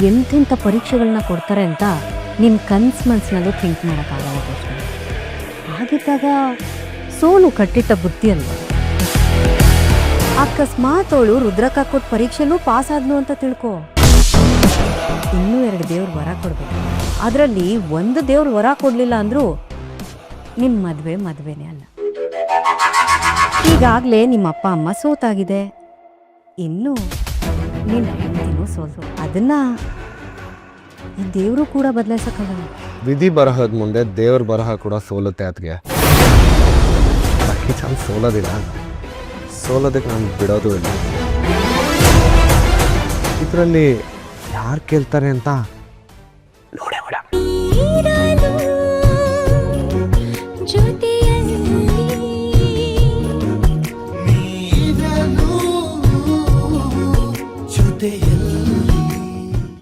ಎಂತೆಂಥ ಪರೀಕ್ಷೆಗಳನ್ನ ಕೊಡ್ತಾರೆ ಅಂತ ನಿನ್ನ ಮನಸ್ಸಿನಲ್ಲೂ ಥಿಂಕ್ ಮಾಡೋಕ್ಕಾಗಲ್ಲ ಕೃಷ್ಣ. ಹಾಗಿದ್ದಾಗ ಸೋಲು ಕಟ್ಟಿಟ್ಟ ಬುದ್ಧಿ ಅಲ್ವ. ಅಕಸ್ಮಾತ್ ಅವಳು ರುದ್ರಕ್ಕ ಕೊಟ್ಟು ಪರೀಕ್ಷೆನೂ ಪಾಸ್ ಆದ್ನು ಅಂತ ತಿಳ್ಕೊ, ಇನ್ನೂ 2 ದೇವ್ರ ವರ ಕೊಡ್ಬೇಕು. ಅದರಲ್ಲಿ ಒಂದು ದೇವ್ರ ವರ ಕೊಡ್ಲಿಲ್ಲ ಅಂದ್ರೂ ನಿಮ್ಮ ಮದುವೆನೇ ಅಲ್ಲ. ಈಗಾಗಲೇ ನಿಮ್ಮ ಅಪ್ಪ ಅಮ್ಮ ಸೋತಾಗಿದೆ, ಇನ್ನು ನಿನ್ನ ಹೆಂಡತಿನೂ ಸೋಲು. ಅದನ್ನ ಈ ದೇವರು ಕೂಡ ಬದಲಾಯಿಸಕ್ಕಾಗಲ್ಲ. ವಿಧಿ ಬರಹದ ಮುಂದೆ ದೇವ್ರ ಬರಹ ಕೂಡ ಸೋಲುತ್ತೆ. ಅದಕ್ಕೆ ಚಾನ್ಸ್ ಸೋಲೋದಿಲ್ಲ, ಸೋಲೋದಕ್ಕೆ ನಾನು ಬಿಡೋದು ಇಲ್ಲ. ಇದರಲ್ಲಿ ಯಾರು ಕೇಳ್ತಾರೆ ಅಂತ